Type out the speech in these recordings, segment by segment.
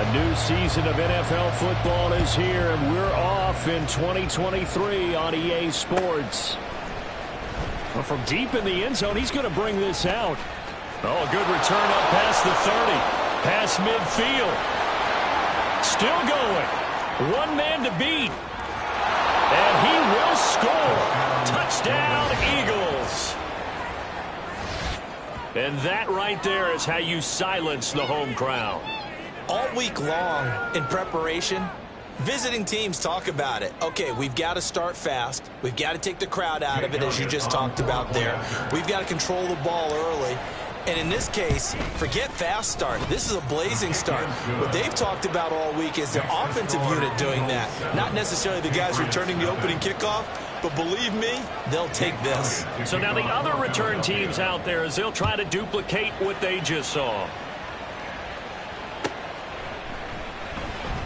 A new season of NFL football is here, and we're off in 2023 on EA Sports. Well, from deep in the end zone, he's going to bring this out. Oh, good return up past the 30. Past midfield. Still going. One man to beat. And he will score. Touchdown, Eagles. And that right there is how you silence the home crowd. All week long in preparation, visiting teams talk about it. Okay, we've got to start fast. We've got to take the crowd out of it, as you just talked about there. We've got to control the ball early. And in this case, forget fast start. This is a blazing start. What they've talked about all week is their offensive unit doing that. Not necessarily the guys returning the opening kickoff, but believe me, they'll take this. So now the other return teams out there, as they'll try to duplicate what they just saw.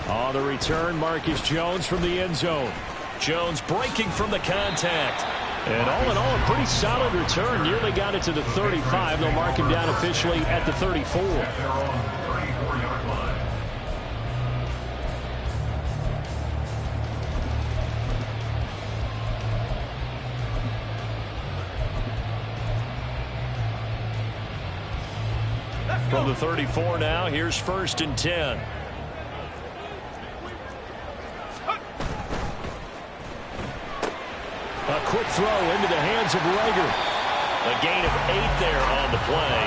On the return, Marcus Jones from the end zone. Jones breaking from the contact. And all in all, a pretty solid return. Nearly got it to the 35. They'll mark him down officially at the 34. From the 34 now, here's 1st and 10. A quick throw into the hands of Rager. A gain of 8 there on the play.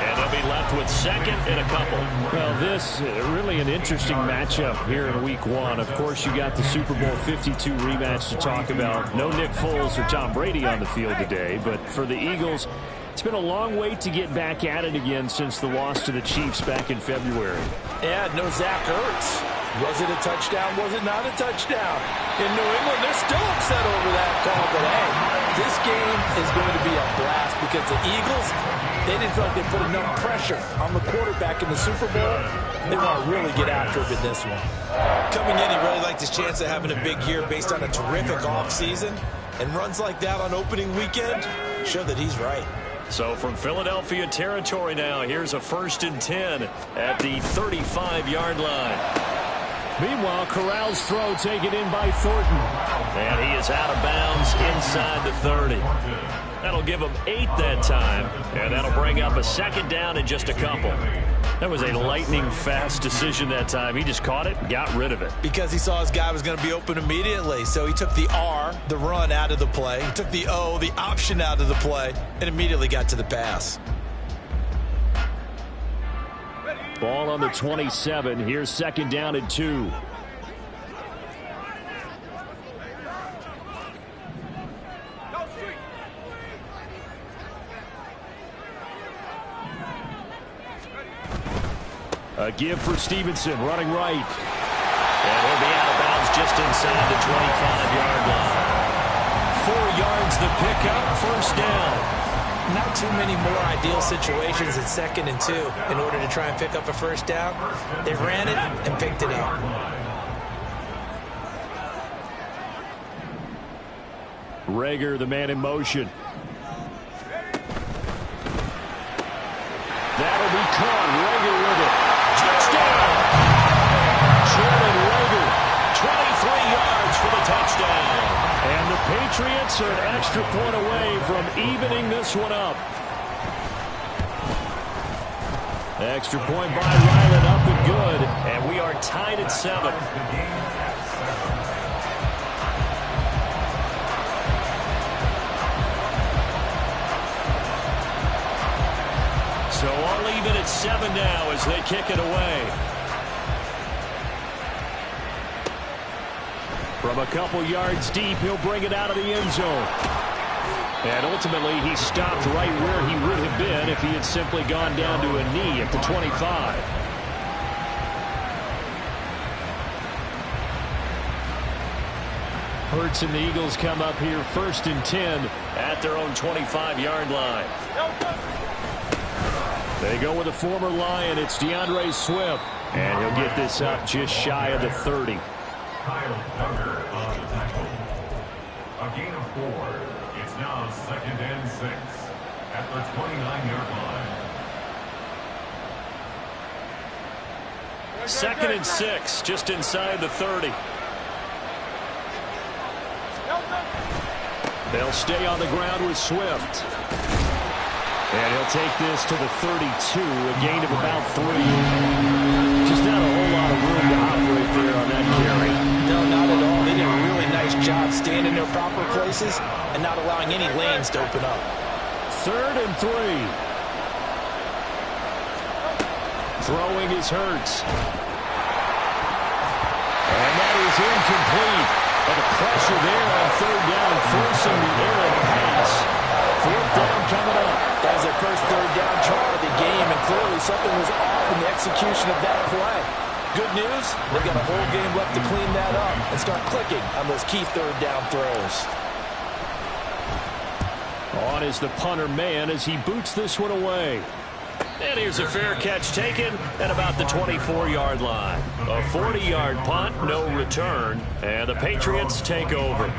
And they'll be left with 2nd and a couple. Well, this really an interesting matchup here in Week 1. Of course, you got the Super Bowl 52 rematch to talk about. No Nick Foles or Tom Brady on the field today. But for the Eagles, it's been a long wait to get back at it again since the loss to the Chiefs back in February. Yeah, no Zach Ertz. Was it a touchdown? Was it not a touchdown? In New England, they're still upset over that call. But, hey, this game is going to be a blast because the Eagles, they didn't feel like they put enough pressure on the quarterback in the Super Bowl. They want to really get after it in this one. Coming in, he really liked his chance of having a big year based on a terrific offseason. And runs like that on opening weekend show that he's right. So from Philadelphia territory now, here's a 1st and 10 at the 35-yard line. Meanwhile, Corral's throw taken in by Thornton. And he is out of bounds inside the 30. That'll give him 8 that time. And that'll bring up a 2nd down in just a couple. That was a lightning-fast decision that time. He just caught it and got rid of it. Because he saw his guy was going to be open immediately. So he took the R, the run, out of the play. He took the O, the option, out of the play, and immediately got to the pass. Ball on the 27. Here's 2nd down and 2. A give for Stevenson, running right. And he'll be out of bounds just inside the 25-yard line. 4 yards the pickup, 1st down. Not too many more ideal situations at 2nd and 2 in order to try and pick up a 1st down. They ran it and picked it up. Rager, the man in motion. That'll be caught. Rager with it. Touchdown! Jordan Rager, 23 yards for the touchdown. And the Patriots are an extra point away from evening this one up. Extra point by Ryland, up and good. And we are tied at 7. So all even at 7 now as they kick it away. From a couple yards deep, he'll bring it out of the end zone. And ultimately, he stopped right where he would have been if he had simply gone down to a knee at the 25. Hurts and the Eagles come up here 1st and 10 at their own 25-yard line. They go with a former Lion. It's DeAndre Swift. And he'll get this up just shy of the 30. Kyle Tucker on the tackle. A gain of 4. It's now 2nd and 6 at the 29-yard line. 2nd and 6, just inside the 30. They'll stay on the ground with Swift. And he'll take this to the 32, a gain of about 3. Just not a whole lot of room to operate there on that carry. No, not at all. They did a really nice job staying in their proper places and not allowing any lanes to open up. 3rd and 3. Throwing is Hurts. And that is incomplete. But the pressure there on 3rd down, forcing the errant pass. 4th down coming up. That was their first 3rd down try of the game, and clearly something was off in the execution of that play. Good news, they've got a whole game left to clean that up and start clicking on those key 3rd down throws. On is the punter man as he boots this one away. And here's a fair catch taken at about the 24-yard line. A 40-yard punt, no return, and the Patriots take over.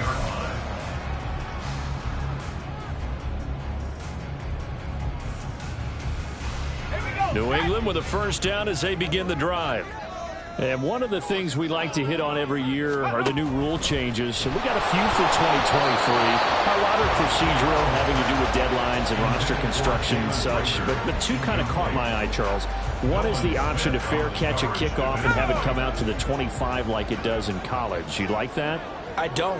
New England with a first down as they begin the drive. And one of the things we like to hit on every year are the new rule changes. And we got a few for 2023. A lot are procedural, having to do with deadlines and roster construction and such. But two kind of caught my eye, Charles. One is the option to fair catch a kickoff and have it come out to the 25 like it does in college. You like that? I don't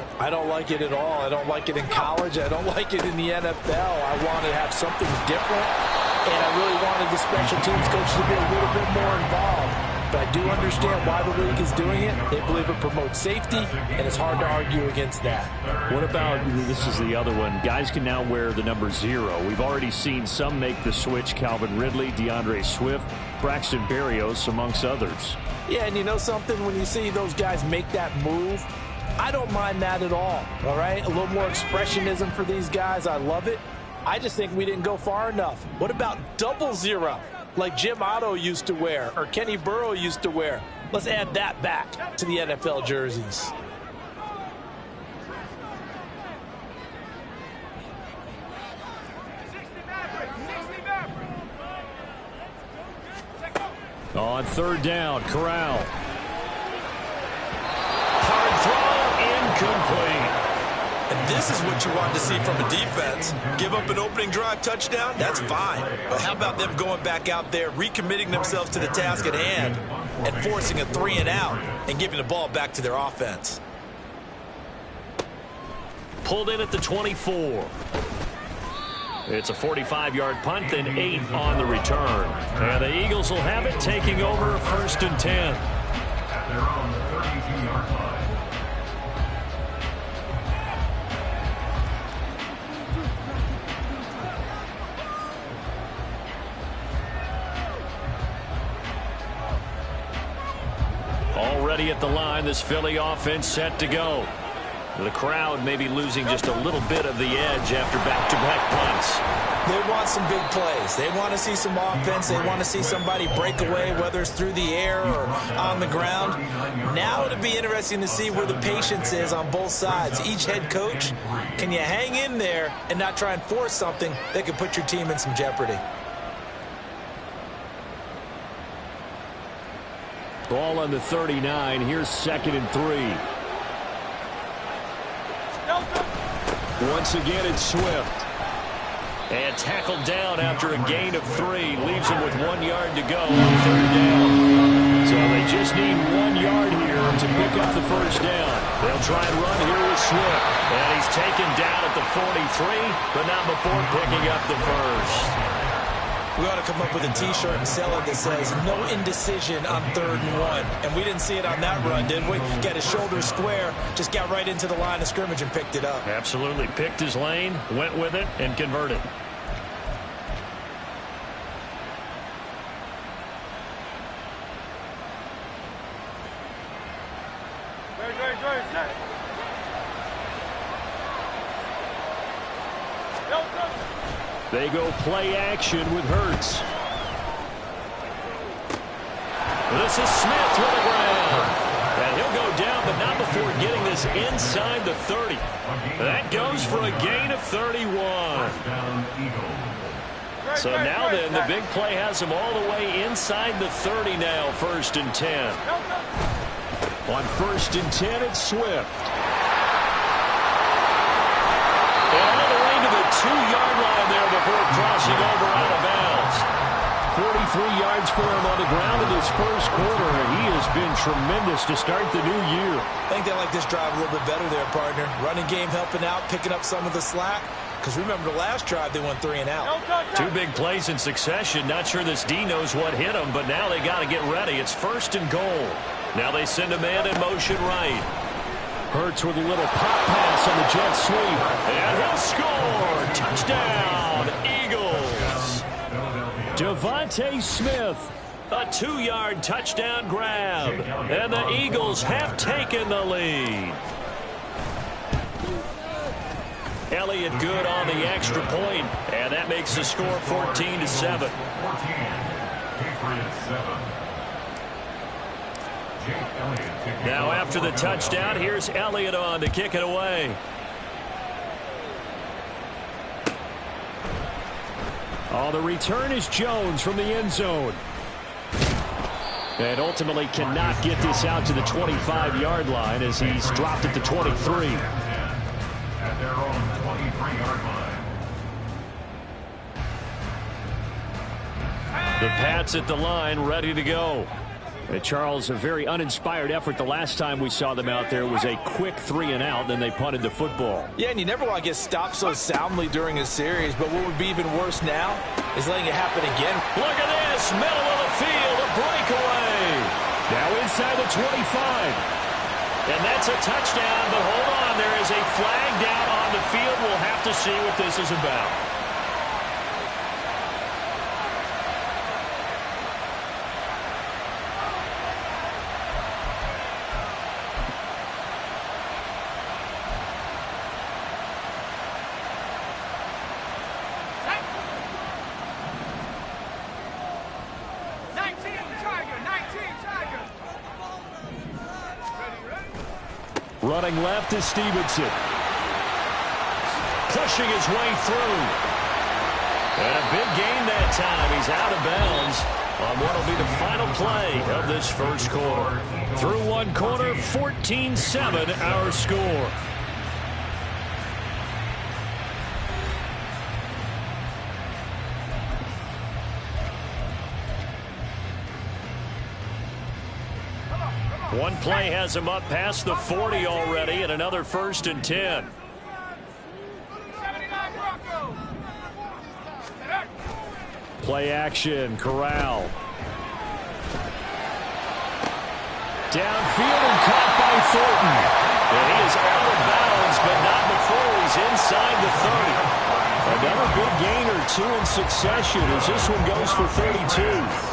like it at all. I don't like it in college. I don't like it in the NFL. I want to have something different. And I really wanted the special teams coach to be a little bit more involved. But I do understand why the league is doing it. They believe it promotes safety, and it's hard to argue against that. What about, this is the other one, guys can now wear the number 0. We've already seen some make the switch, Calvin Ridley, DeAndre Swift, Braxton Berrios, amongst others. Yeah, and you know something? When you see those guys make that move, I don't mind that at all right? A little more expressionism for these guys. I love it. I just think we didn't go far enough. What about double 0, like Jim Otto used to wear or Kenny Burrow used to wear? Let's add that back to the NFL jerseys. On 3rd down, Corral. Hard throw, incomplete. And this is what you want to see from a defense. Give up an opening drive touchdown, that's fine. But how about them going back out there, recommitting themselves to the task at hand, and forcing a 3 and out, and giving the ball back to their offense. Pulled in at the 24. It's a 45-yard punt, then 8 on the return. And the Eagles will have it, taking over 1st and 10. At their own 32-yard line. Already at the line, this Philly offense set to go. The crowd may be losing just a little bit of the edge after back-to-back punts. They want some big plays. They want to see some offense. They want to see somebody break away, whether it's through the air or on the ground. Now it'll be interesting to see where the patience is on both sides. Each head coach, can you hang in there and not try and force something that could put your team in some jeopardy? Ball on the 39. Here's 2nd and 3. Once again, it's Swift. And tackled down after a gain of 3. Leaves him with 1 yard to go on 3rd down. So they just need 1 yard here to pick up the first down. They'll try and run here with Swift. And he's taken down at the 43, but not before picking up the first. We ought to come up with a T-shirt and sell it that says, no indecision on 3rd and 1. And we didn't see it on that run, did we? Got his shoulders square, just got right into the line of scrimmage and picked it up. Absolutely. Picked his lane, went with it, and converted. They go play action with Hurts. This is Smith with the ground. And he'll go down, but not before getting this inside the 30. That goes for a gain of 31. So now then, the big play has him all the way inside the 30 now, 1st and 10. On 1st and 10, it's Swift. And all the way to the 2-yard line there before crossing over out of bounds. 43 yards for him on the ground in his first quarter, and he has been tremendous to start the new year. I think they like this drive a little bit better there, partner. Running game helping out, picking up some of the slack. Because remember the last drive, they went 3 and out. 2 big plays in succession. Not sure this D knows what hit him, but now they got to get ready. It's 1st and goal. Now they send a man in motion right. Hurts with a little pop pass on the jet sweep. And he'll score. Touchdown, Eagles. Devontae Smith. A 2-yard touchdown grab. And the Eagles have taken the lead. Elliott good on the extra point, and that makes the score 14-7. Now after the touchdown, here's Elliott on to kick it away. Oh, the return is Jones from the end zone. And ultimately cannot get this out to the 25-yard line as he's dropped at the 23. At their own 23-yard line. The Pats at the line, ready to go. And Charles, a very uninspired effort. The last time we saw them out there was a quick 3-and-out, then they punted the football. Yeah, and you never want to get stopped so soundly during a series, but what would be even worse now is letting it happen again. Look at this, middle of the field, a breakaway. Now inside the 25. And that's a touchdown, but hold on, there is a flag down on the field. We'll have to see what this is about. Running left is Stevenson. Pushing his way through. And a big gain that time. He's out of bounds on what will be the final play of this first quarter. Through one quarter, 14-7 our score. One play has him up past the 40 already, and another 1st and 10. Play action, Corral. Downfield and caught by Thornton. And he is out of bounds, but not before he's inside the 30. Another big gain or 2 in succession as this one goes for 32.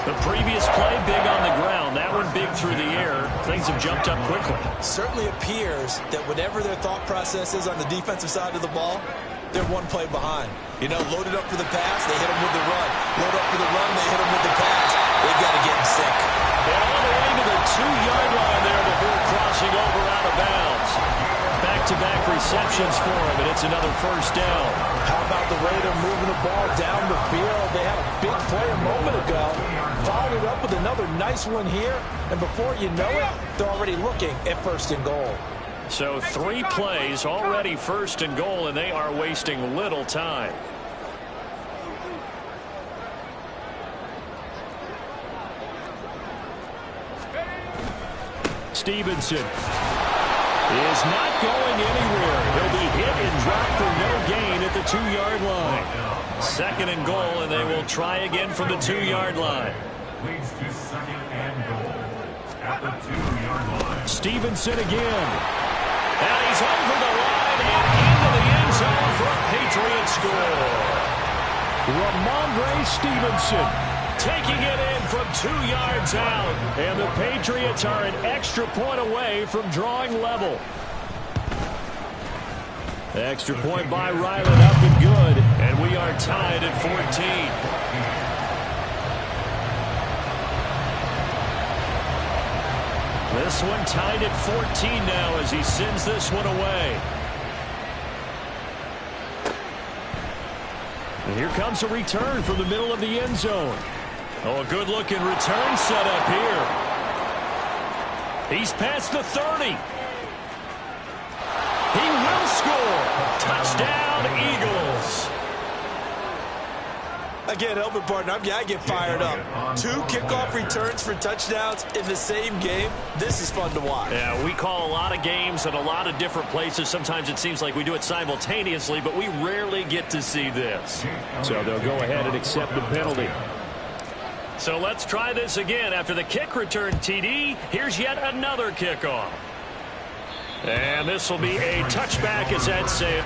The previous play big on the ground. That one big through the air. Things have jumped up quickly. Certainly appears that whatever their thought process is on the defensive side of the ball, they're one play behind. You know, loaded up for the pass, they hit him with the run. Load up for the run, they hit him with the pass. They've got to get him sick. And all the way to the 2-yard line there before crossing over out of bounds. Back-to-back receptions for him, and it's another 1st down. How about the way they're moving the ball down the field? They had a big play a moment ago. Followed it up with another nice one here. And before you know it, they're already looking at 1st and goal. So 3 plays, already 1st and goal, and they are wasting little time. Stevenson is not going anywhere. He'll be hit and dropped for no gain at the 2-yard line. 2nd and goal, and they will try again from the 2-yard line. Leads to 2nd and goal at the 2-yard line. Stevenson again. And he's over the line and into the end zone for a Patriot score. Ramondre Stevenson taking it in from 2 yards out. And the Patriots are an extra point away from drawing level. Extra point by Ryland up and good. And we are tied at 14. This one tied at 14 now as he sends this one away. And here comes a return from the middle of the end zone. Oh, a good-looking return set up here. He's past the 30. He will score. Touchdown, Eagles. Again, helping partner, I get fired up. 2 kickoff returns for touchdowns in the same game. This is fun to watch. Yeah, we call a lot of games at a lot of different places. Sometimes it seems like we do it simultaneously, but we rarely get to see this. So they'll go ahead and accept the penalty. So let's try this again. After the kick return TD, here's yet another kickoff. And this will be a touchback as that's safe.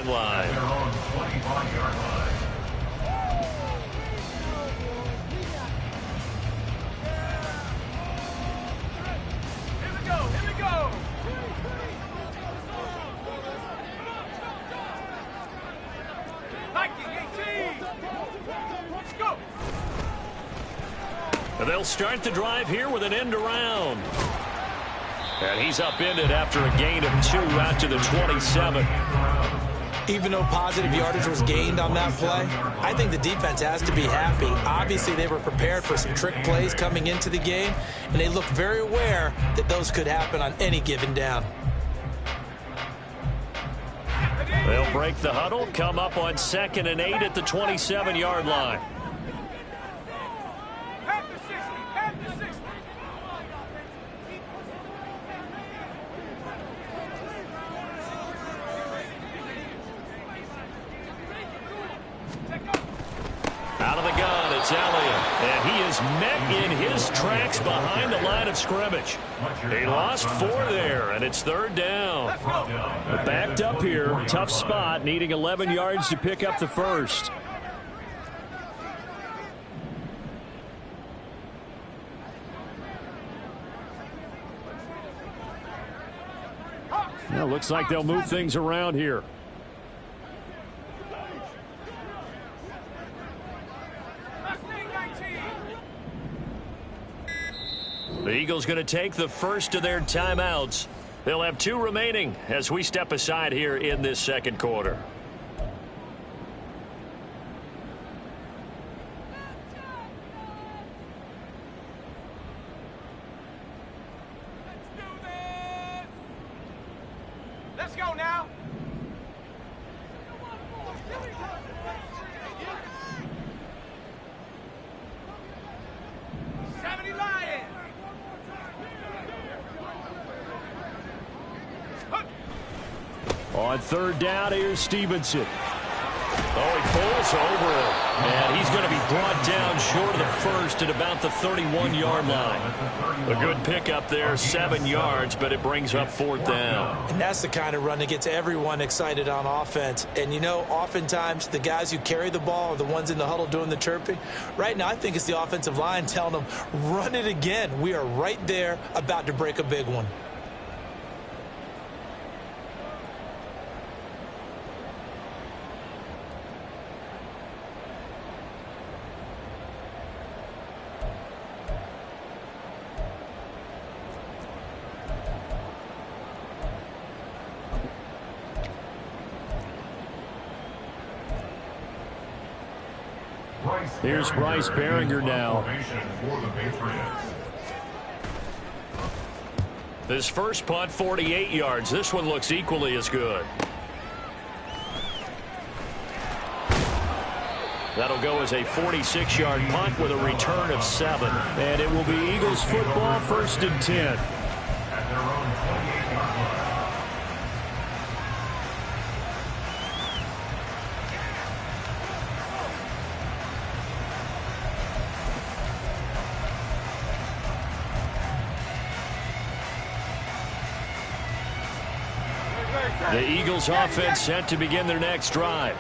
Line. Their own 25-yard line. Here we go, here we go. Viking 18. Let's go. And they'll start the drive here with an end around. And he's upended after a gain of 2 out to the 27. Even though positive yardage was gained on that play, I think the defense has to be happy. Obviously, they were prepared for some trick plays coming into the game, and they look very aware that those could happen on any given down. They'll break the huddle, come up on 2nd and 8 at the 27-yard line. Out of the gun, it's Elliott. And he is met in his tracks behind the line of scrimmage. He lost 4 there, and it's 3rd down. Backed up here, tough spot, needing 11 yards to pick up the first. Well, looks like they'll move things around here. The Eagles going to take the first of their timeouts. They'll have 2 remaining as we step aside here in this second quarter. Let's go now. On third down, here's Stevenson. Oh, he pulls over it. And he's going to be brought down short of the first at about the 31-yard line. A good pickup there, 7 yards, but it brings up 4th down. And that's the kind of run that gets everyone excited on offense. And, you know, oftentimes the guys who carry the ball are the ones in the huddle doing the chirping. Right now, I think it's the offensive line telling them, run it again. We are right there about to break a big one. Here's Bryce Behringer now. This first punt, 48 yards. This one looks equally as good. That'll go as a 46-yard punt with a return of 7. And it will be Eagles football, 1st and 10. At their own 28-yard line. The Eagles offense set to begin their next drive.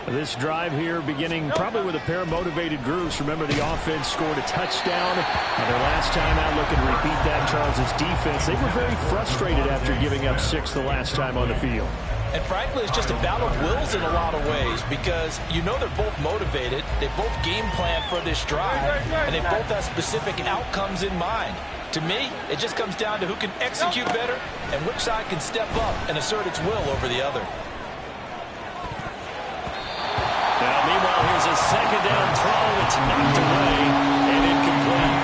This drive here beginning probably with a pair of motivated groups. Remember, the offense scored a touchdown. Their last time out, looking to repeat that. Charles's defense, they were very frustrated after giving up 6 the last time on the field. And frankly, it's just a battle of wills in a lot of ways because you know they're both motivated. They both game plan for this drive, and they both have specific outcomes in mind. To me, it just comes down to who can execute better and which side can step up and assert its will over the other. Now, meanwhile, here's a second down throw. It's knocked away and incomplete.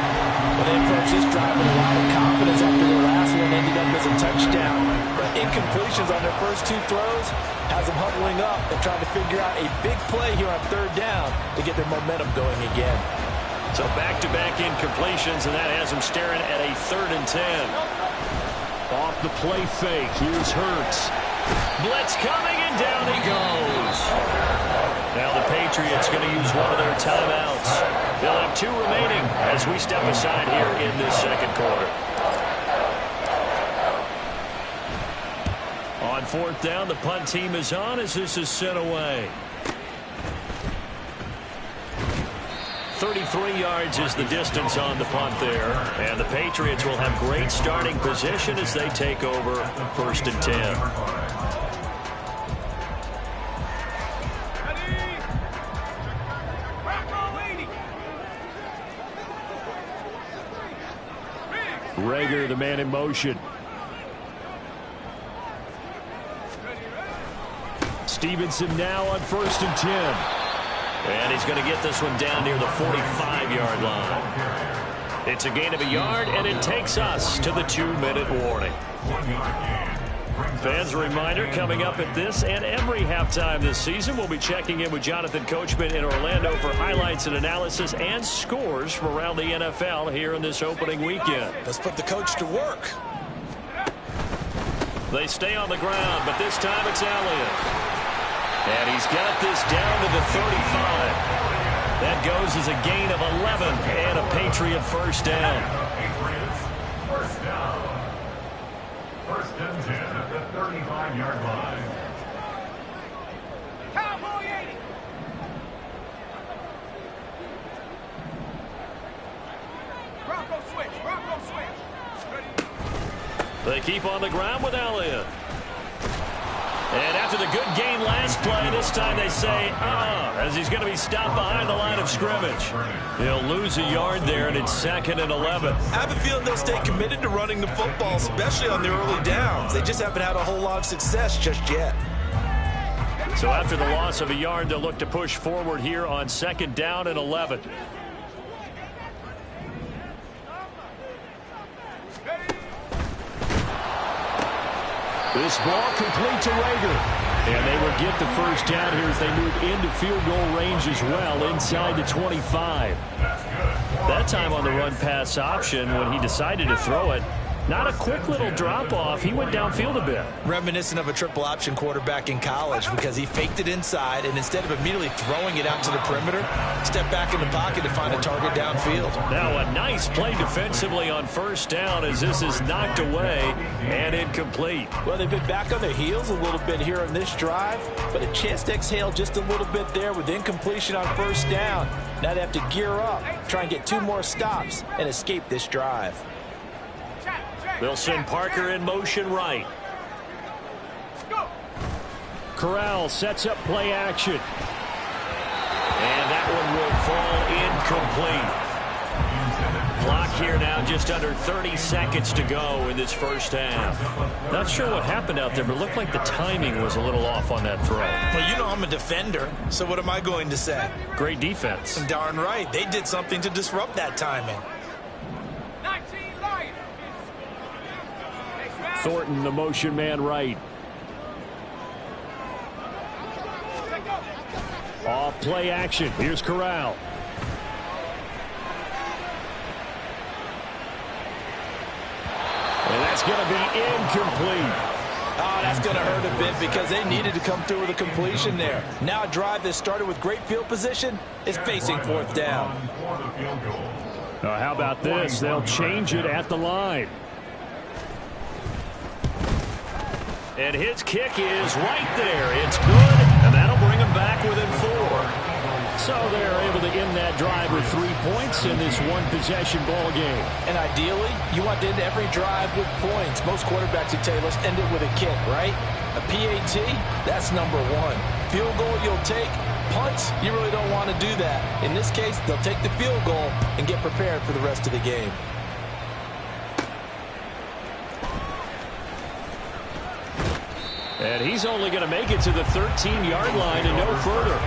Well, they approached this drive with a lot of confidence after their last one ended up as a touchdown. But incompletions on their first 2 throws has them huddling up and trying to figure out a big play here on 3rd down to get their momentum going again. So back-to-back incompletions, and that has them staring at a 3rd and 10. Off the play fake, here's Hurts. Blitz coming, and down he goes. Now the Patriots going to use one of their timeouts. They'll have 2 remaining as we step aside here in this second quarter. On 4th down, the punt team is on as this is sent away. 33 yards is the distance on the punt there. And the Patriots will have great starting position as they take over 1st and 10. Rager, the man in motion. Stevenson now on 1st and 10. And he's going to get this one down near the 45-yard line. It's a gain of a yard, and it takes us to the 2-minute warning. Fans, a reminder, coming up at this and every halftime this season, we'll be checking in with Jonathan Coachman in Orlando for highlights and analysis and scores from around the NFL here in this opening weekend. Let's put the coach to work. They stay on the ground, but this time it's Elliott. And he's got this down to the 35. That goes as a gain of 11 and a Patriot first down. Patriots first down. 1st and 10 at the 35-yard line. Cowboy 80. Bronco switch. Bronco switch. Ready. They keep on the ground with Elliott. And after the good gain last play, this time they say, as he's going to be stopped behind the line of scrimmage. He'll lose a yard there, and it's 2nd and 11. I have a feeling they'll stay committed to running the football, especially on their early downs. They just haven't had a whole lot of success just yet. So after the loss of a yard, they'll look to push forward here on 2nd down and 11. This ball complete to Rager. And they will get the first down here as they move into field goal range as well inside the 25. That time on the run-pass option when he decided to throw it. Not a quick little drop-off. He went downfield a bit. Reminiscent of a triple option quarterback in college because he faked it inside, and instead of immediately throwing it out to the perimeter, stepped back in the pocket to find a target downfield. Now a nice play defensively on first down as this is knocked away and incomplete. Well, they've been back on their heels a little bit here on this drive, but a chance to exhale just a little bit there with incompletion on first down. Now they have to gear up, try and get 2 more stops, and escape this drive. They'll send Parker in motion right. Corral sets up play action. And that one will fall incomplete. Clock here now just under 30 seconds to go in this first half. Not sure what happened out there, but it looked like the timing was a little off on that throw. Well, you know I'm a defender, so what am I going to say? Great defense. Darn right. They did something to disrupt that timing. Thornton, the motion man right. Off play action. Here's Corral. And that's going to be incomplete. Oh, that's going to hurt a bit because they needed to come through with a completion there. Now a drive that started with great field position is facing 4th down. How about this? They'll change it at the line. And his kick is right there. It's good, and that'll bring him back within 4. So they're able to end that drive with 3 points in this one-possession ball game. And ideally, you want to end every drive with points. Most quarterbacks would tell you, let's end it with a kick, right? A PAT, that's number 1. Field goal you'll take. Punts, you really don't want to do that. In this case, they'll take the field goal and get prepared for the rest of the game. And he's only going to make it to the 13-yard line and no further.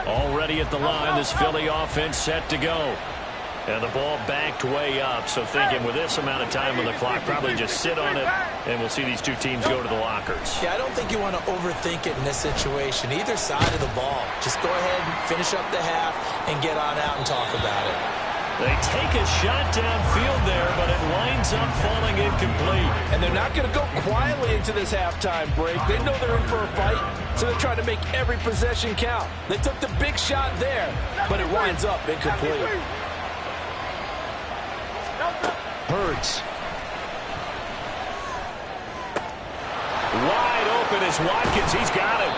Already at the line, this Philly offense set to go. And the ball backed way up, so thinking with this amount of time on the clock, probably just sit on it, and we'll see these two teams go to the lockers. Yeah, I don't think you want to overthink it in this situation. Either side of the ball. Just go ahead and finish up the half and get on out and talk about it. They take a shot downfield there, but it winds up falling incomplete. And they're not going to go quietly into this halftime break. They know they're in for a fight, so they're trying to make every possession count. They took the big shot there, but it winds up incomplete. Hurts. Wide open is Watkins. He's got it.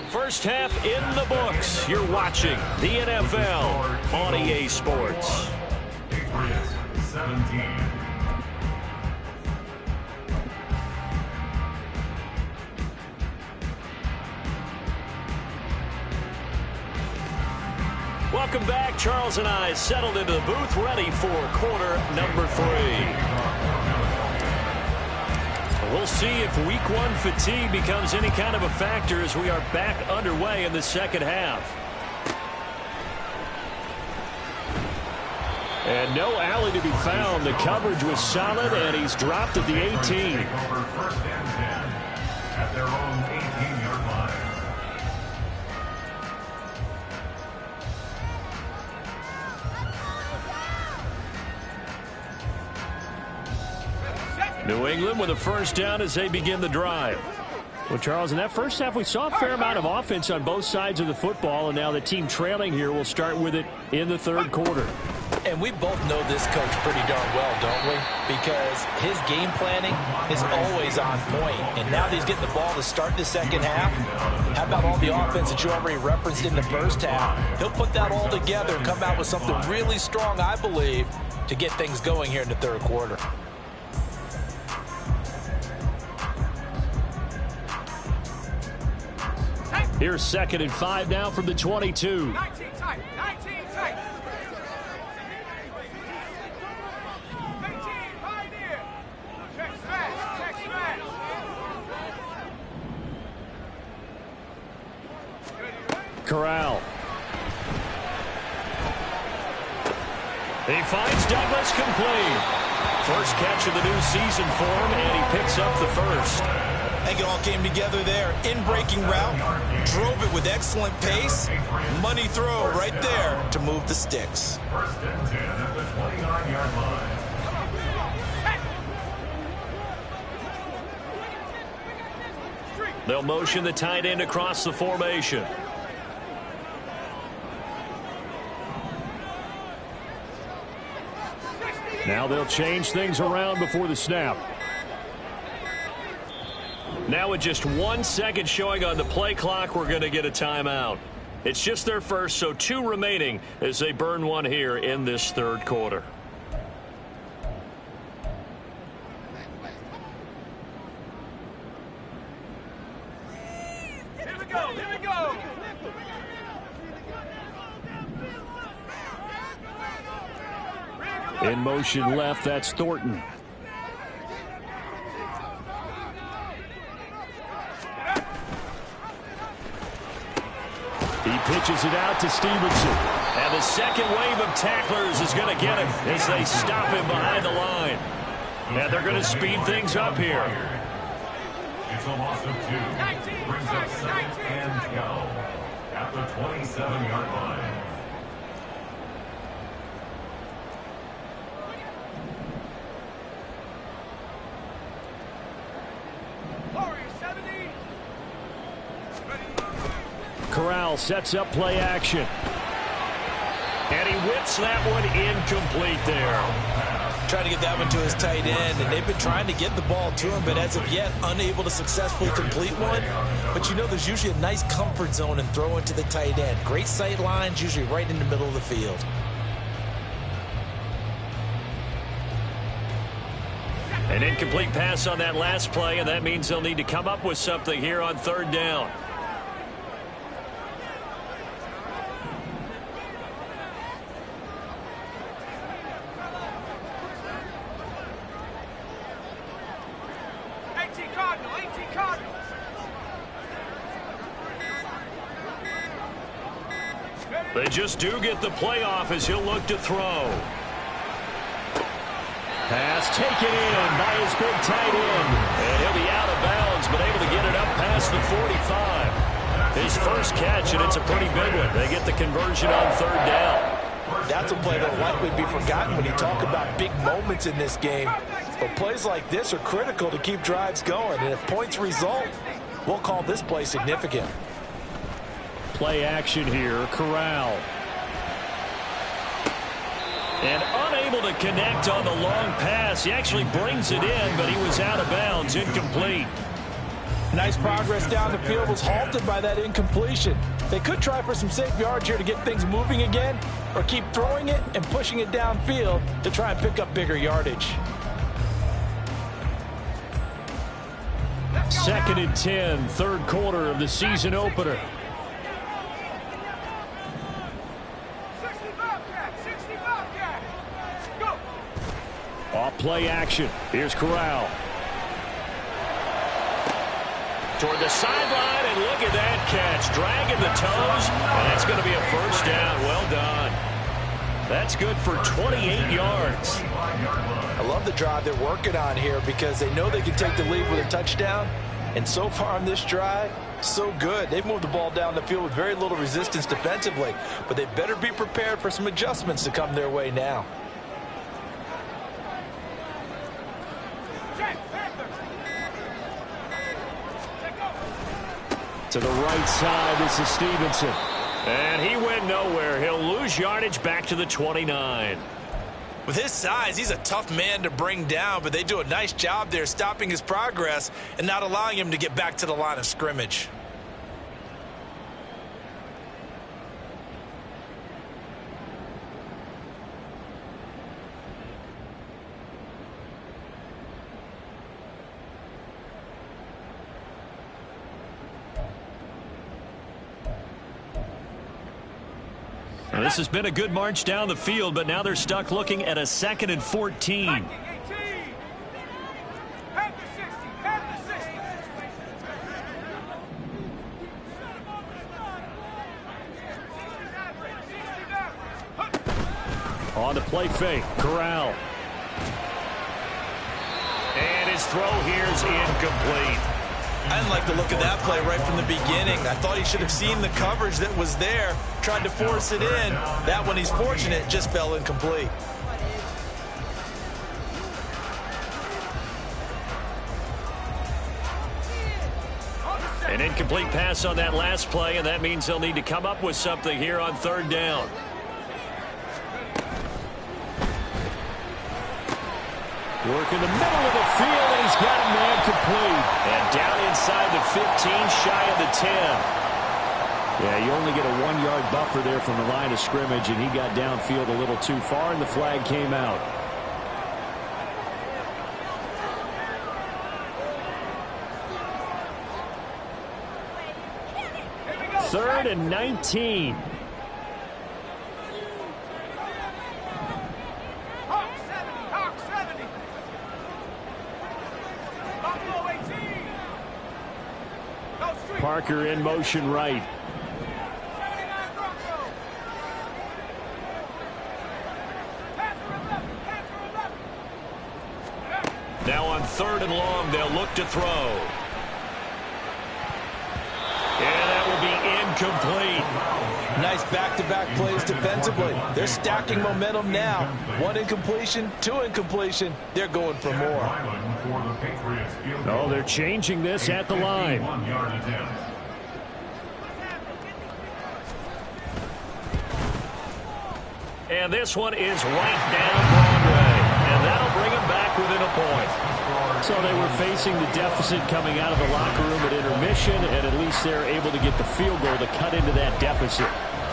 First half in the books. You're watching the NFL on EA Sports. Patriots 17. Welcome back. Charles and I settled into the booth, ready for quarter number 3. We'll see if week 1 fatigue becomes any kind of a factor as we are back underway in the second half. And no alley to be found. The coverage was solid, and he's dropped at the 18. Over 1st and 10 at their own 18-yard line. New England with a first down as they begin the drive. Well, Charles, in that first half, we saw a fair amount of offense on both sides of the football, and now the team trailing here will start with it in the third quarter. And we both know this coach pretty darn well, don't we? Because his game planning is always on point. And now that he's getting the ball to start the second half, how about all the offense that you already referenced in the first half? He'll put that all together and come out with something really strong, I believe, to get things going here in the third quarter. Here's 2nd and 5 now from the 22. 19 tight. 19 tight. 18 pioneer. Check smash. Check smash. Corral. He finds Douglas complete. First catch of the new season for him, and he picks up the first. I think it all came together there. In-breaking route, drove it with excellent pace. Money throw right there to move the sticks. 1st and 10 at the 29-yard line. They'll motion the tight end across the formation. Now they'll change things around before the snap. Now with just 1 second showing on the play clock, we're going to get a timeout. It's just their first, so 2 remaining as they burn one here in this third quarter. Here we go. Here we go. In motion left, that's Thornton. He pitches it out to Stevenson. And the second wave of tacklers is going to get him as they stop him behind the line. And they're going to speed things up here. It's a loss of 2. Brings up 2nd and 12 at the 27-yard line. Corral sets up play action. And he whips that one incomplete there. Trying to get that one to his tight end, and they've been trying to get the ball to him, but as of yet, unable to successfully complete one. But you know, there's usually a nice comfort zone and throw into the tight end. Great sight lines, usually right in the middle of the field. An incomplete pass on that last play, and that means they'll need to come up with something here on 3rd down. They just do get the playoff as he'll look to throw. Pass taken in by his big tight end. And he'll be out of bounds, but able to get it up past the 45. His first catch, and it's a pretty big one. They get the conversion on 3rd down. That's a play that'll likely be forgotten when you talk about big moments in this game. But plays like this are critical to keep drives going. And if points result, we'll call this play significant. Play action here, Corral. And unable to connect on the long pass. He actually brings it in, but he was out of bounds, incomplete. Nice progress down the field, was halted by that incompletion. They could try for some safe yards here to get things moving again, or keep throwing it and pushing it downfield to try and pick up bigger yardage. 2nd and 10, 3rd quarter of the season opener. Off play action. Here's Corral. Toward the sideline, and look at that catch. Dragging the toes, and that's going to be a first down. Well done. That's good for 28 yards. I love the drive they're working on here because they know they can take the lead with a touchdown. And so far on this drive, so good. They've moved the ball down the field with very little resistance defensively, but they better be prepared for some adjustments to come their way now. To the right side, this is Stevenson. And he went nowhere. He'll lose yardage back to the 29. With his size, he's a tough man to bring down, but they do a nice job there stopping his progress and not allowing him to get back to the line of scrimmage. Well, this has been a good march down the field, but now they're stuck looking at a 2nd and 14. On the play fake, Corral. And his throw here is incomplete. I didn't like the look of that play right from the beginning. I thought he should have seen the coverage that was there, tried to force it in. That one, he's fortunate, just fell incomplete. An incomplete pass on that last play, and that means they'll need to come up with something here on 3rd down. Work in the middle of the field, and he's got a man complete. And down inside the 15, shy of the 10. Yeah, you only get a 1-yard buffer there from the line of scrimmage, and he got downfield a little too far, and the flag came out. Third and 19. Parker in motion right. Now on 3rd and long, they'll look to throw. And that will be incomplete. Nice back-to-back plays defensively. They're stacking momentum now. 1 incompletion, 2 incompletion. They're going for more. Oh, they're changing this at the line. And this one is right down Broadway. And that'll bring them back within a point. So they were facing the deficit coming out of the locker room at intermission, and at least they're able to get the field goal to cut into that deficit.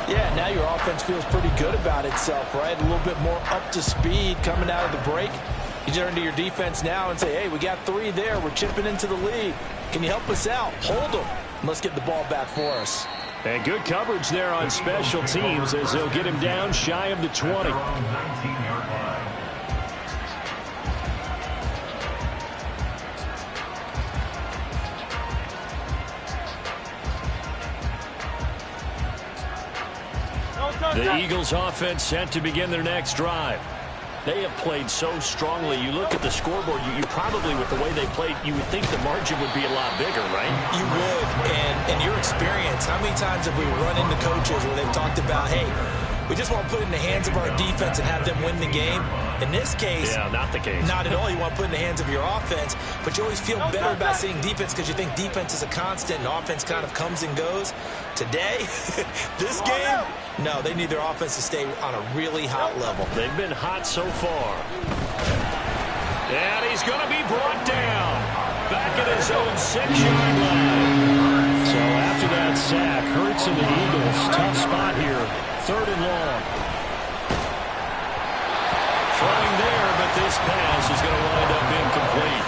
Yeah, now your offense feels pretty good about itself, right? A little bit more up to speed coming out of the break. You turn to your defense now and say, hey, we got 3 there. We're chipping into the lead. Can you help us out? Hold them. Let's get the ball back for us. And good coverage there on special teams as they'll get him down shy of the 20. The Eagles offense set to begin their next drive. They have played so strongly. You look at the scoreboard, you probably, with the way they played, you would think the margin would be a lot bigger, right? You would. And in your experience, how many times have we run into coaches where they've talked about, hey, we just want to put it in the hands of our defense and have them win the game? In this case, yeah, not the case. Not at all. You want to put it in the hands of your offense, but you always feel better about saying defense because you think defense is a constant and offense kind of comes and goes. Today, this game, no, they need their offense to stay on a really hot level. They've been hot so far. And he's going to be brought down back at his own 6-yard line. So after that sack, Hurts and the Eagles, tough spot here. 3rd and long. Throwing there, but this pass is going to wind up incomplete.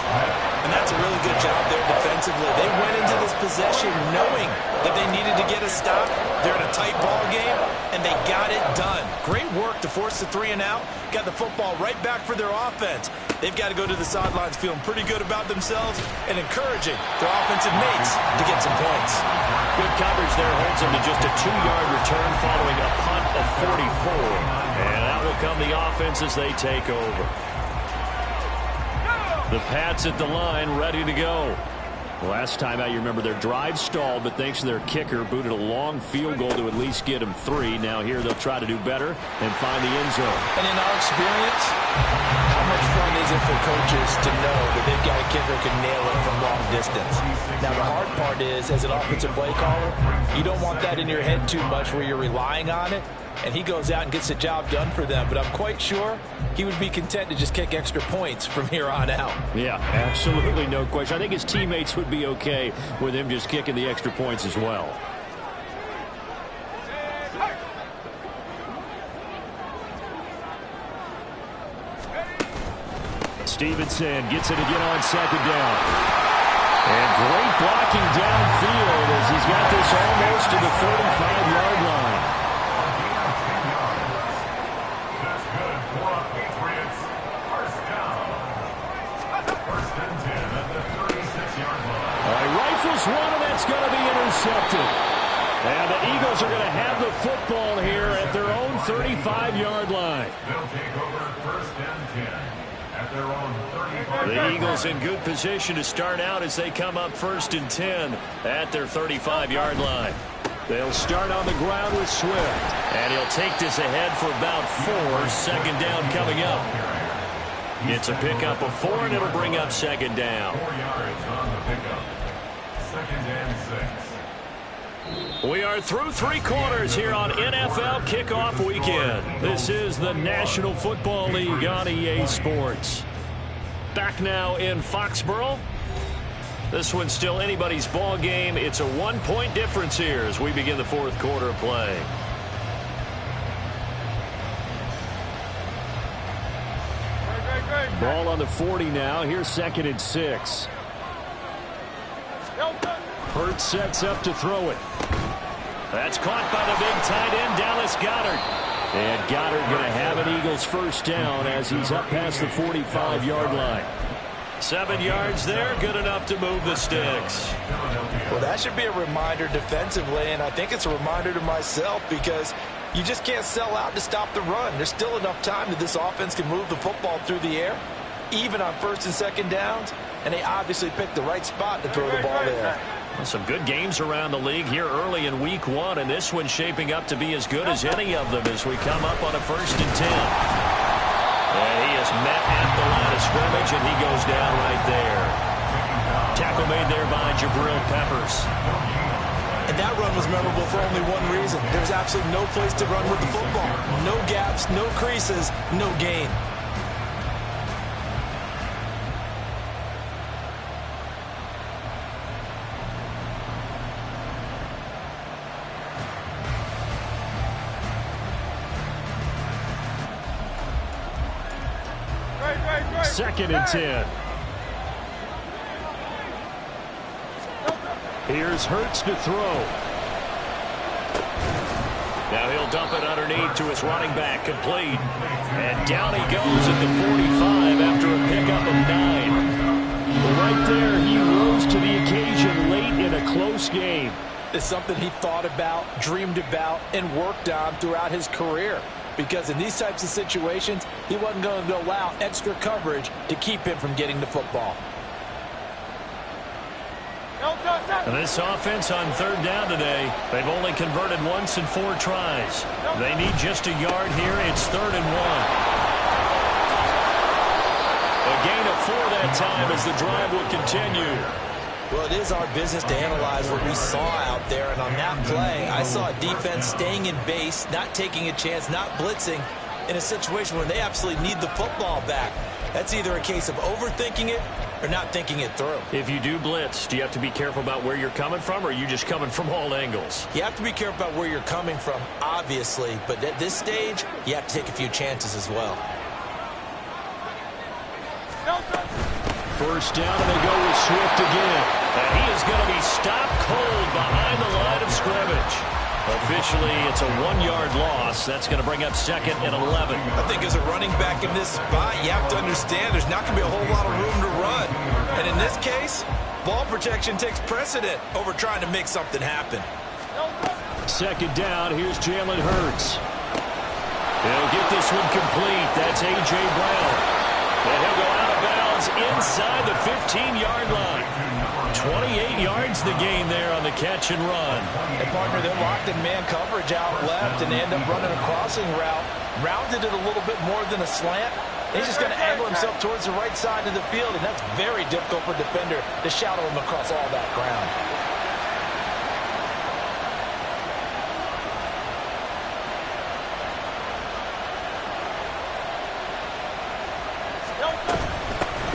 And that's a really good job there defensively. They went into this possession knowing that they needed to get a stop. They're in a tight ball game, and they got it done. Great work to force the 3 and out. Got the football right back for their offense. They've got to go to the sidelines feeling pretty good about themselves and encouraging their offensive mates to get some points. Good coverage there holds them to just a 2-yard return following a punt of 44. And that will come the offense as they take over. The Pats at the line, ready to go. Last time out, you remember their drive stalled, but thanks to their kicker, booted a long field goal to at least get them 3. Now here they'll try to do better and find the end zone. And in our experience, how much fun is it for coaches to know that they've got a kicker who can nail it from long distance? Now the hard part is, as an offensive play caller, you don't want that in your head too much where you're relying on it. And he goes out and gets the job done for them. But I'm quite sure he would be content to just kick extra points from here on out. Yeah, absolutely no question. I think his teammates would be okay with him just kicking the extra points as well. Stevenson gets it again on second down. And great blocking downfield as he's got this almost to the 35-yard line. One, and that's going to be intercepted. And the Eagles are going to have the football here at their own 35-yard line. They'll take over 1st and 10 at their own 35. The Eagles in good position to start out as they come up 1st and 10 at their 35-yard line. They'll start on the ground with Swift. And he'll take this ahead for about 4. Second down coming up. It's a pickup of 4, and it'll bring up second down. 4 yards on the pickup. 2nd and 6. We are through 3 quarters here on NFL Kickoff Weekend. This is the National Football League on EA Sports. Back now in Foxborough. This one's still anybody's ball game. It's a 1-point difference here as we begin the 4th quarter of play. Ball on the 40 now. Here's 2nd and 6. Hurts sets up to throw it. That's caught by the big tight end, Dallas Goedert. And Goedert going to have an Eagles first down as he's up past the 45-yard line. 7 yards there, good enough to move the sticks. Well, that should be a reminder defensively, and I think it's a reminder to myself because you just can't sell out to stop the run. There's still enough time that this offense can move the football through the air, even on 1st and 2nd downs, and they obviously picked the right spot to throw the ball there. Some good games around the league here early in week 1, and this one's shaping up to be as good as any of them as we come up on a 1st and 10. And he is met at the line of scrimmage, and he goes down right there. Tackle made there by Jabril Peppers. And that run was memorable for only one reason. There's absolutely no place to run with the football. No gaps, no creases, no gain. Second and 10. Here's Hurts to throw. Now he'll dump it underneath to his running back, complete. And down he goes at the 45 after a pickup of 9. Right there, he rose to the occasion late in a close game. It's something he thought about, dreamed about, and worked on throughout his career. Because in these types of situations, he wasn't going to allow extra coverage to keep him from getting the football. And this offense on 3rd down today, they've only converted once in 4 tries. They need just a yard here. It's 3rd and 1. A gain of 4 that time as the drive will continue. Well, it is our business to analyze what we saw out there, and on that play, I saw a defense staying in base, not taking a chance, not blitzing, in a situation where they absolutely need the football back. That's either a case of overthinking it or not thinking it through. If you do blitz, do you have to be careful about where you're coming from, or are you just coming from all angles? You have to be careful about where you're coming from, obviously, but at this stage, you have to take a few chances as well. First down, and they go with Swift again. And he is going to be stopped cold behind the line of scrimmage. Officially, it's a 1-yard loss. That's going to bring up 2nd and 11. I think as a running back in this spot, you have to understand there's not going to be a whole lot of room to run. And in this case, ball protection takes precedent over trying to make something happen. 2nd down, here's Jalen Hurts. He'll get this one complete. That's A.J. Brown. And he'll go out of bounds inside the 15-yard line. 28 yards the gain there on the catch and run. And partner, they're locked in man coverage out left, and they end up running a crossing route. Rounded it a little bit more than a slant. He's just going to angle himself towards the right side of the field, and that's very difficult for a defender to shadow him across all that ground.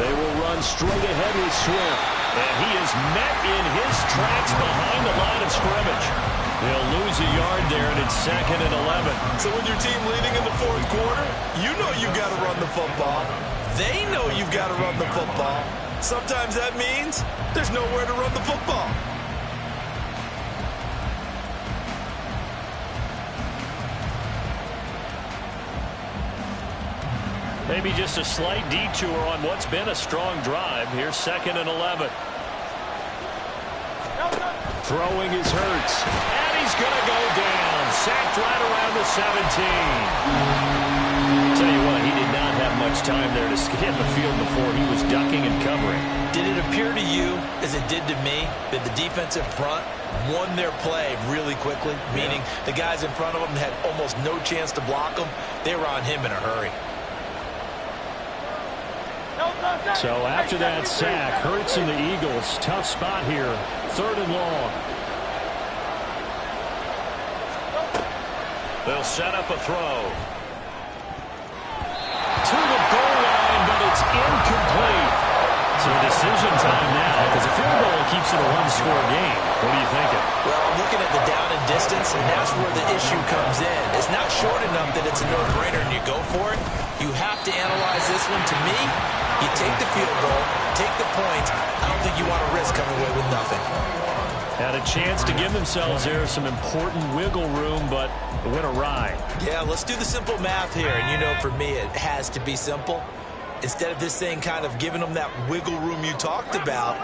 They will run straight ahead with Swift. And he is met in his tracks behind the line of scrimmage. They'll lose a yard there, and it's 2nd and 11. So with your team leading in the fourth quarter, you know you've got to run the football. They know you've got to run the football. Sometimes that means there's nowhere to run the football. Maybe just a slight detour on what's been a strong drive. Here's 2nd and 11. Throwing is Hurts. And he's going to go down. Sacked right around the 17. Tell you what, he did not have much time there to scan the field before he was ducking and covering. Did it appear to you, as it did to me, that the defensive front won their play really quickly? Meaning the guys in front of them had almost no chance to block them. They were on him in a hurry. So after that sack, Hurts and the Eagles, tough spot here, 3rd and long. They'll set up a throw. To the goal line, but it's incomplete. So decision time now, because a field goal keeps it a one-score game. What are you thinking? Well, I'm looking at the down and distance, and that's where the issue comes in. It's not short enough that it's a no-brainer and you go for it. You have to analyze this one. To me, you take the field goal, take the points. I don't think you want to risk coming away with nothing. Had a chance to give themselves there some important wiggle room, but it went awry. Yeah, let's do the simple math here. And you know, for me, it has to be simple. Instead of this thing kind of giving them that wiggle room you talked about,